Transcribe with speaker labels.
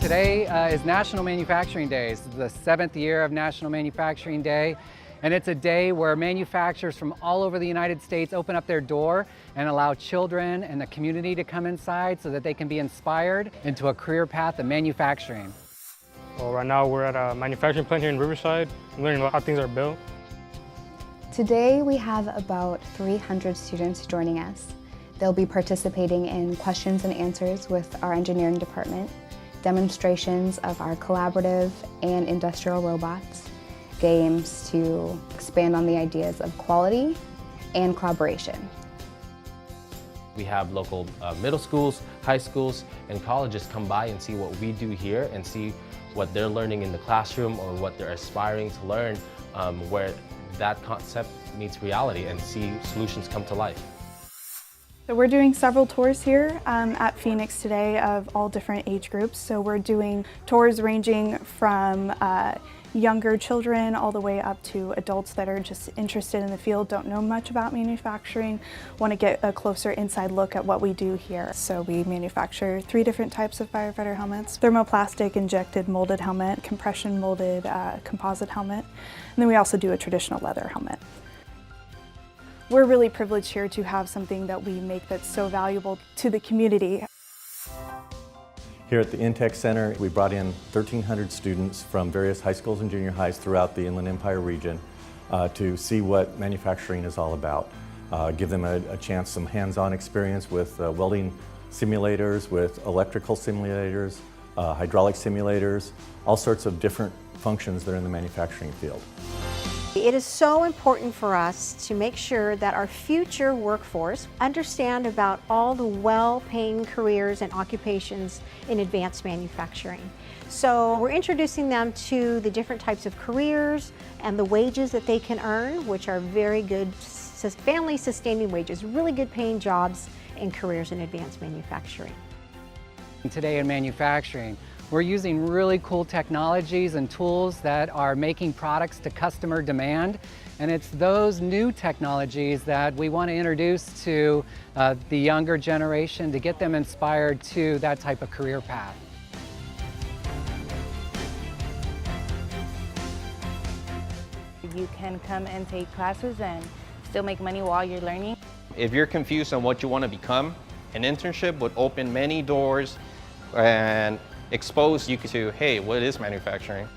Speaker 1: Today is National Manufacturing Day. It's the 7th year of National Manufacturing Day, and it's a day where manufacturers from all over the United States open up their door and allow children and the community to come inside so that they can be inspired into a career path of manufacturing.
Speaker 2: Well, right now we're at a manufacturing plant here in Riverside, learning how things are built.
Speaker 3: Today we have about 300 students joining us. They'll be participating in questions and answers with our engineering department, demonstrations of our collaborative and industrial robots, games to expand on the ideas of quality and collaboration.
Speaker 4: We have local middle schools, high schools, and colleges come by and see what we do here and see what they're learning in the classroom or what they're aspiring to learn, where that concept meets reality and see solutions come to life.
Speaker 5: So we're doing several tours here at Phoenix today of all different age groups. So we're doing tours ranging from younger children all the way up to adults that are just interested in the field, don't know much about manufacturing, want to get a closer inside look at what we do here. So we manufacture 3 different types of firefighter helmets: thermoplastic injected molded helmet, compression molded composite helmet, and then we also do a traditional leather helmet. We're really privileged here to have something that we make that's so valuable to the community.
Speaker 6: Here at the Intech Center, we brought in 1,300 students from various high schools and junior highs throughout the Inland Empire region to see what manufacturing is all about. Give them a chance, some hands-on experience with welding simulators, with electrical simulators, hydraulic simulators, all sorts of different functions that are in the manufacturing field.
Speaker 7: It is so important for us to make sure that our future workforce understand about all the well-paying careers and occupations in advanced manufacturing. So we're introducing them to the different types of careers and the wages that they can earn, which are very good family-sustaining wages, really good paying jobs and careers in advanced manufacturing.
Speaker 1: Today in manufacturing, we're using really cool technologies and tools that are making products to customer demand, and it's those new technologies that we want to introduce to the younger generation to get them inspired to that type of career path.
Speaker 8: You can come and take classes and still make money while you're learning.
Speaker 9: If you're confused on what you want to become, an internship would open many doors and expose you to, hey, what is manufacturing?